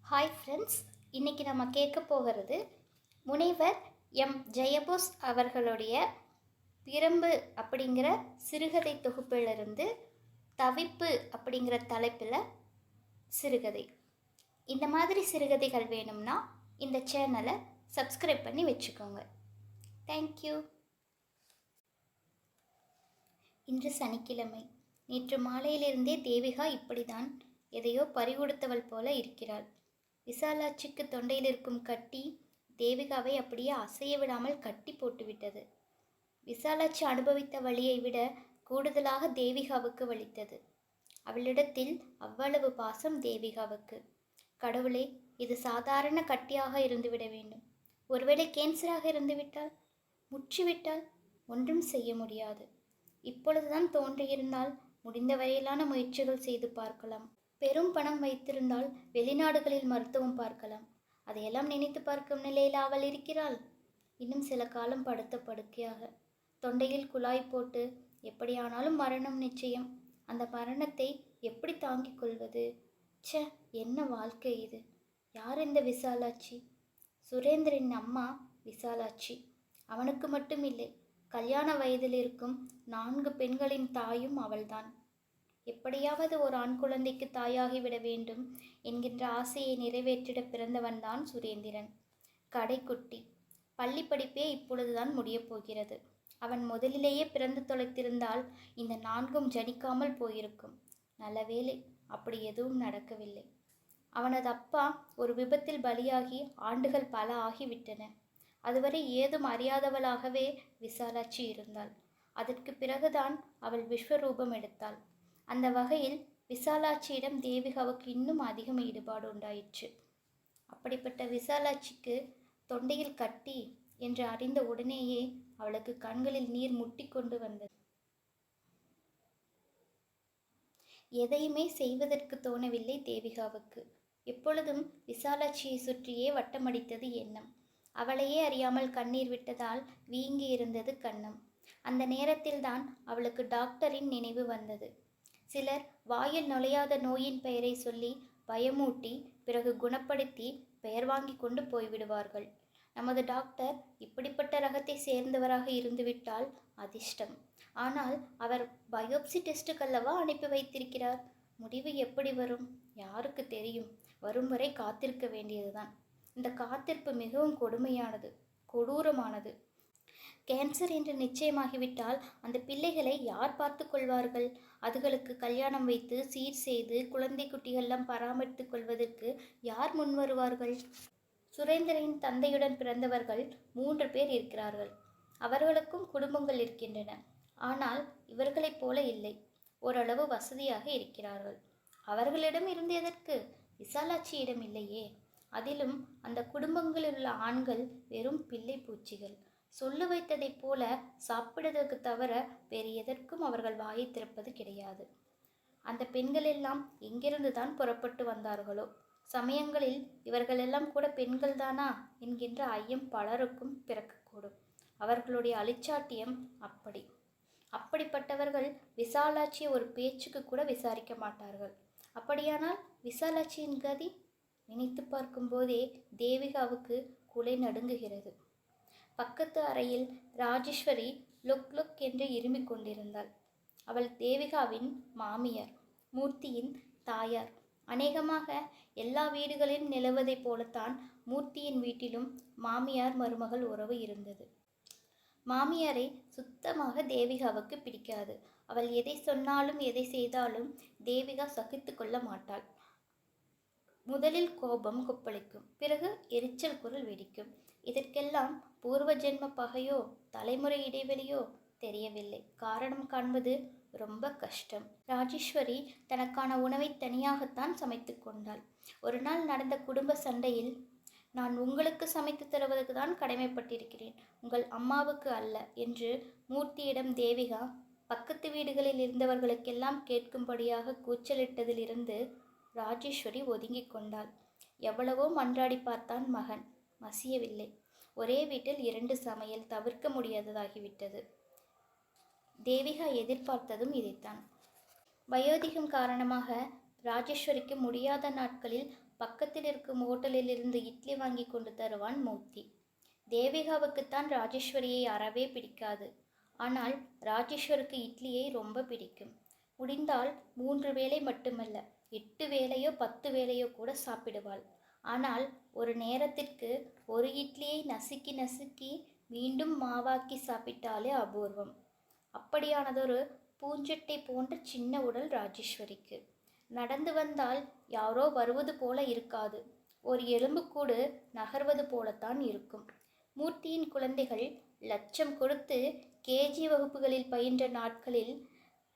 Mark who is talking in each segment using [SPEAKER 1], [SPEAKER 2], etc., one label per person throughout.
[SPEAKER 1] Hi friends, இன்றைக்கி நம்ம கேட்க போகிறது முனைவர் எம் ஜெயபோஸ் அவர்களுடைய பிரம்பு அப்படிங்கிற சிறுகதை தொகுப்பிலிருந்து தவிப்பு அப்படிங்கிற தலைப்பில் சிறுகதை. இந்த மாதிரி சிறுகதைகள் வேணும்னா இந்த சேனலை சப்ஸ்கிரைப் பண்ணி வச்சுக்கோங்க. தேங்க்யூ. இன்று சனிக்கிழமை. நேற்று மாலையிலிருந்தே தேவிகா இப்படிதான் எதையோ பறிகொடுத்தவள் போல இருக்கிறாள். விசாலாட்சிக்கு தொண்டையில் இருக்கும் கட்டி தேவிகாவை அப்படியே அசைய விடாமல் கட்டி போட்டுவிட்டது. விசாலாட்சி அனுபவித்த வலியை விட கூடுதலாக தேவிகாவுக்கு வலித்தது. அவளிடத்தில் அவ்வளவு பாசம் தேவிகாவுக்கு. கடவுளே, இது சாதாரண கட்டியாக இருந்துவிட வேண்டும். ஒருவேளை கேன்சராக இருந்துவிட்டால், முற்றிவிட்டால் ஒன்றும் செய்ய முடியாது. இப்பொழுதுதான் தோன்றியிருந்தால் முடிந்த வரையிலான முயற்சிகள் செய்து பார்க்கலாம். பெரும் பணம் வைத்திருந்தால் வெளிநாடுகளில் மருத்துவம் பார்க்கலாம். அதையெல்லாம் நினைத்து பார்க்கும் நிலையில் அவள் இருக்கிறாள். இன்னும் சில காலம் படுத்த படுக்கையாக தொண்டையில் குழாய் போட்டு எப்படியானாலும் மரணம் நிச்சயம். அந்த மரணத்தை எப்படி தாங்கிக் கொள்வது? ச்சே, என்ன வாழ்க்கை இது! யார் இந்த விசாலாட்சி? சுரேந்திரன் அம்மா விசாலாட்சி. அவனுக்கு மட்டும் இல்லை, கல்யாண வயதில் இருக்கும் 4 பெண்களின் தாயும் அவள்தான். எப்படியாவது ஒரு ஆண் குழந்தைக்கு தாயாகிவிட வேண்டும் என்கின்ற ஆசையை நிறைவேற்றிட பிறந்தவன்தான் சுரேந்திரன். கடைக்குட்டி. பள்ளி படிப்பே இப்பொழுதுதான் முடியப் போகிறது. அவன் முதலிலேயே பிறந்து தொலைத்திருந்தால் இந்த 4ம் ஜனிக்காமல் போயிருக்கும். நல்லவேளை, அப்படி எதுவும் நடக்கவில்லை. அவனது அப்பா ஒரு விபத்தில் பலியாகி ஆண்டுகள் பல ஆகிவிட்டன. அதுவரை ஏதும் அறியாதவளாகவே விசாலாட்சி இருந்தாள். அதற்கு பிறகுதான் அவள் விஸ்வரூபம் எடுத்தாள். அந்த வகையில் விசாலாட்சியிடம் தேவிகாவுக்கு இன்னும் அதிகம் ஈடுபாடு உண்டாயிற்று. அப்படிப்பட்ட விசாலாட்சிக்கு தொண்டையில் கட்டி என்று அறிந்த உடனேயே அவளுக்கு கண்களில் நீர் முட்டி கொண்டு வந்தது. எதையுமே செய்வதற்கு தோணவில்லை தேவிகாவுக்கு. எப்பொழுதும் விசாலாட்சியை சுற்றியே வட்டமடித்தது எண்ணம். அவளையே அறியாமல் கண்ணீர் விட்டதால் வீங்கி இருந்தது கன்னம். அந்த நேரத்தில்தான் அவளுக்கு டாக்டரின் நினைவு வந்தது. சிலர் வாயில் நுழையாத நோயின் பெயரை சொல்லி பயமூட்டி பிறகு குணப்படுத்தி பெயர் வாங்கி கொண்டு போய்விடுவார்கள். நமது டாக்டர் இப்படிப்பட்ட ரகத்தை சேர்ந்தவராக இருந்துவிட்டால் அதிர்ஷ்டம். ஆனால் அவர் பயோப்சி டெஸ்ட்டுக்கல்லவா அனுப்பி வைத்திருக்கிறார். முடிவு எப்படி வரும் யாருக்கு தெரியும்? வரும் வரை காத்திருக்க வேண்டியதுதான். இந்த காத்திருப்பு மிகவும் கொடுமையானது, கொடூரமானது. கேன்சர் என்று நிச்சயமாகிவிட்டால் அந்த பிள்ளைகளை யார் பார்த்து கொள்வார்கள்? அதுகளுக்கு கல்யாணம் வைத்து சீர் செய்து குழந்தை குட்டிகளெல்லாம் பராமரித்து கொள்வதற்கு யார் முன் வருவார்கள்? சுரேந்திரனின் தந்தையுடன் பிறந்தவர்கள் 3 பேர் இருக்கிறார்கள். அவர்களுக்கும் குடும்பங்கள் இருக்கின்றன. ஆனால் இவர்களைப் போல இல்லை. ஓரளவு வசதியாக இருக்கிறார்கள். அவர்களிடம் இருந்து எதற்கு? விசாலாட்சியிடம் இல்லையே. அதிலும் அந்த குடும்பங்களில் உள்ள ஆண்கள் வெறும் பிள்ளை பூச்சிகள். சொல்லு வைத்ததைப் போல சாப்பிடுவதற்கு தவிர வேறு எதற்கும் அவர்கள் வாயை திறப்பது கிடையாது. அந்த பெண்கள் எல்லாம் எங்கிருந்து தான் புறப்பட்டு வந்தார்களோ? சமயங்களில் இவர்களெல்லாம் கூட பெண்கள்தானா என்கின்ற ஐயம் பலருக்கும் பிறக்கக்கூடும். அவர்களுடைய அழிச்சாட்டியம் அப்படி. அப்படிப்பட்டவர்கள் விசாலாட்சியை ஒரு பேச்சுக்கு கூட விசாரிக்க மாட்டார்கள். அப்படியானால் விசாலாட்சியின் கதி நினைத்து பார்க்கும் போதே தேவிகாவுக்கு குலை நடுங்குகிறது. பக்கத்து அறையில் ராஜேஸ்வரி லொக் லொக் என்று இருமிக் கொண்டிருந்தாள். அவள் தேவிகாவின் மாமியார், மூர்த்தியின் தாயார். அநேகமாக எல்லா வீடுகளிலும் நிலவதைப் போலத்தான் மூர்த்தியின் வீட்டிலும் மாமியார் மருமகள் உறவு இருந்தது. மாமியாரை சுத்தமாக தேவிகாவுக்கு பிடிக்காது. அவள் எதை சொன்னாலும் எதை செய்தாலும் தேவிகா சகித்து கொள்ள மாட்டாள். முதலில் கோபம் கொப்பளிக்கும், பிறகு எரிச்சல் குரல் வெடிக்கும். இதற்கெல்லாம் பூர்வ ஜென்ம பகையோ தலைமுறை இடைவெளியோ தெரியவில்லை. காரணம் காண்பது ரொம்ப கஷ்டம். ராஜேஸ்வரி தனக்கான உணவை தனியாகத்தான் சமைத்து கொண்டாள். ஒரு நாள் நடந்த குடும்ப சண்டையில், நான் உங்களுக்கு சமைத்து தருவதற்கு தான் கடமைப்பட்டிருக்கிறேன், உங்கள் அம்மாவுக்கு அல்ல என்று மூர்த்தியிடம் தேவிகா பக்கத்து வீடுகளில் இருந்தவர்களுக்கெல்லாம் கேட்கும்படியாக கூச்சலிட்டதிலிருந்து ராஜேஸ்வரி ஒதுங்கி கொண்டாள். எவ்வளவோ மன்றாடி பார்த்தான் மகன், மசியவில்லை. ஒரே வீட்டில் 2 சமையல் தவிர்க்க முடியாததாகிவிட்டது. தேவிகா எதிர்பார்த்ததும் இதைத்தான். வயோதிகம் காரணமாக ராஜேஸ்வரிக்கு முடியாத நாட்களில் பக்கத்தில் இருக்கும் ஹோட்டலில் இருந்து இட்லி வாங்கி கொண்டு தருவான் மூர்த்தி. தேவிகாவுக்குத்தான் ராஜேஸ்வரியை அறவே பிடிக்காது. ஆனால் ராஜேஸ்வருக்கு இட்லியை ரொம்ப பிடிக்கும். முடிந்தால் 3 வேளை மட்டுமல்ல, 8 வேளையோ 10 வேளையோ கூட சாப்பிடுவாள். ஆனால் ஒரு நேரத்திற்கு ஒரு இட்லியை நசுக்கி நசுக்கி மீண்டும் மாவாக்கி சாப்பிட்டாலே அபூர்வம். அப்படியானதொரு பூஞ்சட்டை போன்ற சின்ன உடல் ராஜேஸ்வரிக்கு. நடந்து வந்தால் யாரோ வருவது போல இருக்காது, ஒரு எலும்புக்கூடு நகர்வது போலத்தான் இருக்கும். மூர்த்தியின் குழந்தைகள் லட்சம் கொடுத்து கேஜி வகுப்புகளில் பயின்ற நாட்களில்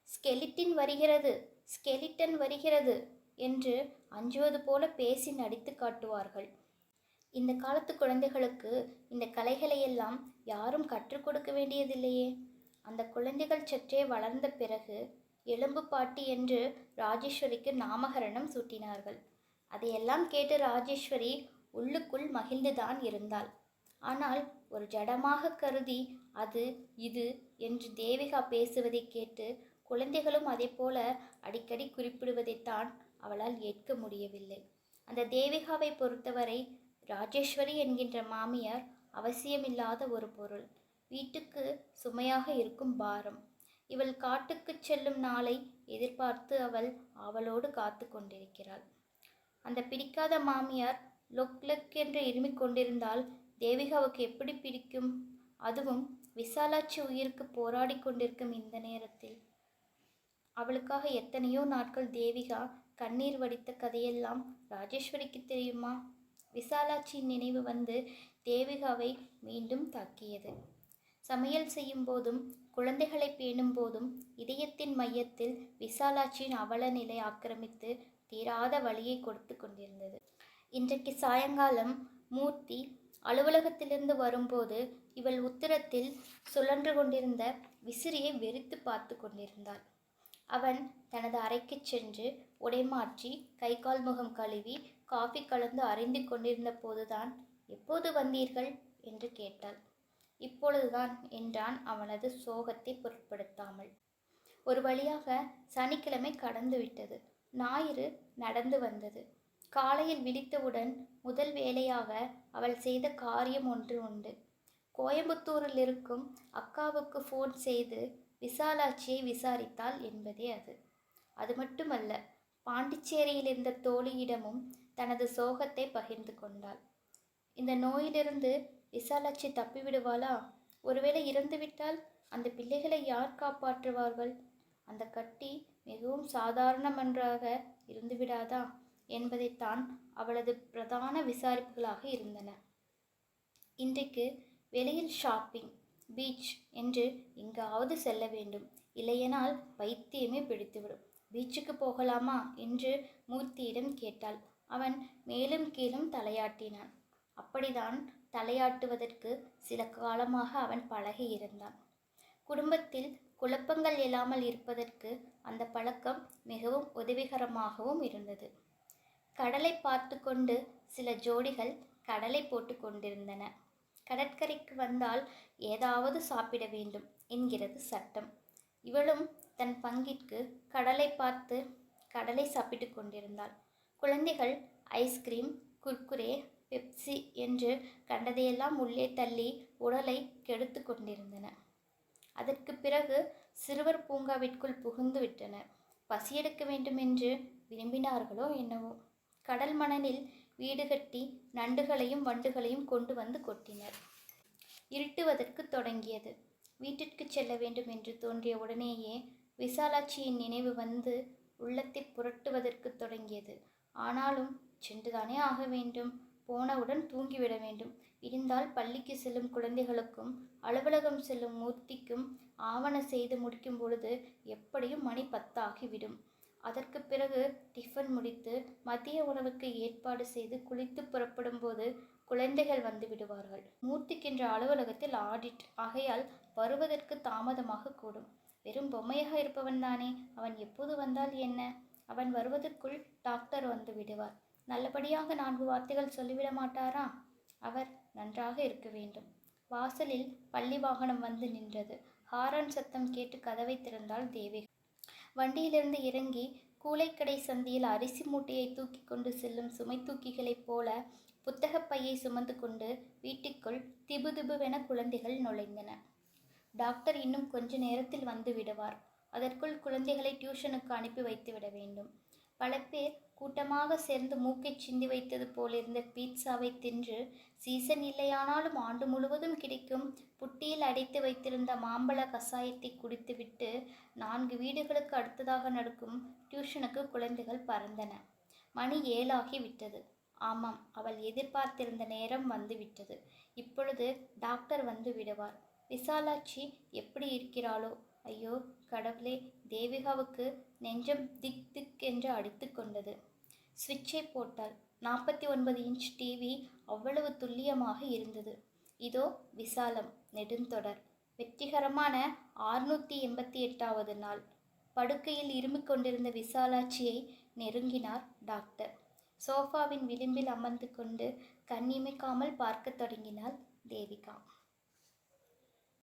[SPEAKER 1] ஸ்கெலிட்டின் வருகிறது, ஸ்கெலிட்டன் வருகிறது என்று அஞ்சுவது போல பேசி நடித்து காட்டுவார்கள். இந்த காலத்து குழந்தைகளுக்கு இந்த கலைகளையெல்லாம் யாரும் கற்றுக் கொடுக்க வேண்டியதில்லையே. அந்த குழந்தைகள் சற்றே வளர்ந்த பிறகு எலும்பு பாட்டி என்று ராஜேஸ்வரிக்கு நாமகரணம் சூட்டினார்கள். அதையெல்லாம் கேட்டு ராஜேஸ்வரி உள்ளுக்குள் மகிழ்ந்துதான் இருந்தாள். ஆனால் ஒரு ஜடமாக கருதி அது இது என்று தேவிகா பேசுவதை கேட்டு குழந்தைகளும் அதே போல அடிக்கடி குறிப்பிடுவதைத்தான் அவளால் ஏற்க முடியவில்லை. அந்த தேவிகாவை பொறுத்தவரை ராஜேஸ்வரி என்கின்ற மாமியார் அவசியமில்லாத ஒரு பொருள், வீட்டுக்கு சுமையாக இருக்கும் பாரம். இவள் காட்டுக்கு செல்லும் நாளை எதிர்பார்த்து அவள் அவளோடு காத்து கொண்டிருக்கிறாள். அந்த பிடிக்காத மாமியார் லொக் லொக் என்று இருமிக் கொண்டிருந்தால் தேவிகாவுக்கு எப்படி பிடிக்கும்? அதுவும் விசாலாட்சி உயிருக்கு போராடி கொண்டிருக்கும் இந்த நேரத்தில். அவளுக்காக எத்தனையோ நாட்கள் தேவிகா கண்ணீர் வடித்த கதையெல்லாம் ராஜேஸ்வரிக்கு தெரியுமா? விசாலாட்சியின் நினைவு வந்து தேவிகாவை மீண்டும் தாக்கியது. சமையல் செய்யும் போதும் குழந்தைகளை பேணும் போதும் இதயத்தின் மையத்தில் விசாலாட்சியின் அவல நிலை ஆக்கிரமித்து தீராத வலியை கொடுத்து கொண்டிருந்தது. இன்றைக்கு சாயங்காலம் மூர்த்தி அலுவலகத்திலிருந்து வரும்போது இவள் உத்தரத்தில் சுழன்று கொண்டிருந்த விசிறியை வெறித்து பார்த்து கொண்டிருந்தாள். அவன் தனது அறைக்கு சென்று உடைமாற்றி கை கால் முகம் கழுவி காஃபி கலந்து அருந்தி கொண்டிருந்த போதுதான், எப்போது வந்தீர்கள் என்று கேட்டாள். இப்பொழுதுதான் என்றான் அவனது சோகத்தை பொருட்படுத்தாமல். ஒரு வழியாக சனிக்கிழமை கடந்து விட்டது. ஞாயிறு நடந்து வந்தது. காலையில் விழித்தவுடன் முதல் வேலையாக அவள் செய்த காரியம் ஒன்று உண்டு. கோயம்புத்தூரில் இருக்கும் அக்காவுக்கு ஃபோன் செய்து விசாலாட்சியை விசாரித்தாள் என்பதே அது. அது மட்டுமல்ல, பாண்டிச்சேரியில் இருந்த தோழியிடமும் தனது சோகத்தை பகிர்ந்து கொண்டாள். இந்த நோயிலிருந்து விசாலாட்சி தப்பிவிடுவாளா? ஒருவேளை இறந்துவிட்டால் அந்த பிள்ளைகளை யார் காப்பாற்றுவார்கள்? அந்த கட்டி மிகவும் சாதாரணமன்றாக இருந்துவிடாதா என்பதைத்தான் அவளது பிரதான விசாரிப்புகளாக இருந்தன. இன்றைக்கு வெளியில் ஷாப்பிங், பீச் என்று எங்காவது செல்ல வேண்டும், இல்லையெனால் பைத்தியமே பிடித்துவிடும். பீச்சுக்கு போகலாமா என்று மூர்த்தியிடம் கேட்டாள். அவன் மேலும் கீழும் தலையாட்டினான். அப்படிதான் தலையாட்டுவதற்கு சில காலமாக அவன் பழகி இருந்தான். குடும்பத்தில் குழப்பங்கள் இல்லாமல் இருப்பதற்கு அந்த பழக்கம் மிகவும் உதவிகரமாகவும் இருந்தது. கடலை பார்த்து கொண்டு சில ஜோடிகள் கடலை போட்டு கொண்டிருந்தன. கடற்கரைக்கு வந்தால் ஏதாவது சாப்பிட வேண்டும் என்கிறது சட்டம். இவளும் தன் பங்கிற்கு கடலை பார்த்து கடலை சாப்பிட்டு கொண்டிருந்தாள். குழந்தைகள் ஐஸ்கிரீம், குர்குரே, பெப்சி என்று கண்டதையெல்லாம் உள்ளே தள்ளி உடலை கெடுத்து கொண்டிருந்தன. அதற்கு பிறகு சிறுவர் பூங்காவிற்குள் புகுந்து விட்டனர். பசியெடுக்க வேண்டும் என்று விரும்பினார்களோ என்னவோ, கடல் மணலில் வீடு கட்டி நண்டுகளையும் வண்டுகளையும் கொண்டு வந்து கொட்டினர். இருட்டுவதற்கு தொடங்கியது. வீட்டிற்கு செல்ல வேண்டும் என்று தோன்றிய உடனேயே விசாலாட்சியின் நினைவு வந்து உள்ளத்தை புரட்டுவதற்கு தொடங்கியது. ஆனாலும் சென்றுதானே ஆக வேண்டும். போனவுடன் தூங்கிவிட வேண்டும். விடிந்தால் பள்ளிக்கு செல்லும் குழந்தைகளுக்கும் அலுவலகம் செல்லும் மூர்த்திக்கும் ஆவண செய்து முடிக்கும் பொழுது எப்படியும் மணி 10 ஆகிவிடும். அதற்கு பிறகு டிஃபன் முடித்து மதிய உணவுக்கு ஏற்பாடு செய்து குளித்து புறப்படும் போது குழந்தைகள் வந்து விடுவார்கள். மூர்த்திக்கின்ற அலுவலகத்தில் ஆடிட் ஆகையால் வருவதற்கு தாமதமாக கூடும். வெறும் பொம்மையாக இருப்பவன் தானே, அவன் எப்போது வந்தால் என்ன? அவன் வருவதற்குள் டாக்டர் வந்து விடுவார். நல்லபடியாக 4 வார்த்தைகள் சொல்லிவிட மாட்டாரா? அவர் நன்றாக இருக்க வேண்டும். வாசலில் பள்ளி வாகனம் வந்து நின்றது. ஹாரன் சத்தம் கேட்டு கதவை திறந்தாள் தேவிகா. வண்டியிலிருந்து இறங்கி கூளைக்கடை சந்தியில் அரிசி மூட்டையை தூக்கி கொண்டு செல்லும் சுமை தூக்கிகளைப் போல புத்தகப்பையை சுமந்து கொண்டு வீட்டுக்குள் திபுதிபுவென குழந்தைகள் நுழைந்தன. டாக்டர் இன்னும் கொஞ்ச நேரத்தில் வந்து விடுவார். அதற்குள் குழந்தைகளை டியூஷனுக்கு அனுப்பி வைத்து விட வேண்டும். பல பேர் கூட்டமாக சேர்ந்து மூக்கைச் சிந்தி வைத்தது போலிருந்த பீட்சாவை தின்று, சீசன் இல்லையானாலும் ஆண்டு முழுவதும் கிடைக்கும் புட்டியில் அடைத்து வைத்திருந்த மாம்பழ கசாயத்தை குடித்துவிட்டு 4 வீடுகளுக்கு அடுத்ததாக நடக்கும் டியூஷனுக்கு குழந்தைகள் பறந்தன. மணி 7 ஆகி விட்டது. ஆமாம், அவள் எதிர்பார்த்திருந்த நேரம் வந்து விட்டது. இப்பொழுது டாக்டர் வந்து விடுவார். விசாலாட்சி எப்படி இருக்கிறாளோ? ஐயோ கடவுளே! தேவிகாவுக்கு நெஞ்சம் திக் திக் என்று அடித்து கொண்டது. சுவிட்சை போட்டாள். 49 இன்ச் டிவி அவ்வளவு துல்லியமாக இருந்தது. இதோ விசாலம் நெடுந்தொடர். வெற்றிகரமான 688வது நாள். படுக்கையில் இருமிக் கொண்டிருந்த விசாலாட்சியை நெருங்கினார் டாக்டர். சோஃபாவின் விளிம்பில் அமர்ந்து கொண்டு கண்ணிமைக்காமல் பார்க்க தொடங்கினாள் தேவிகா.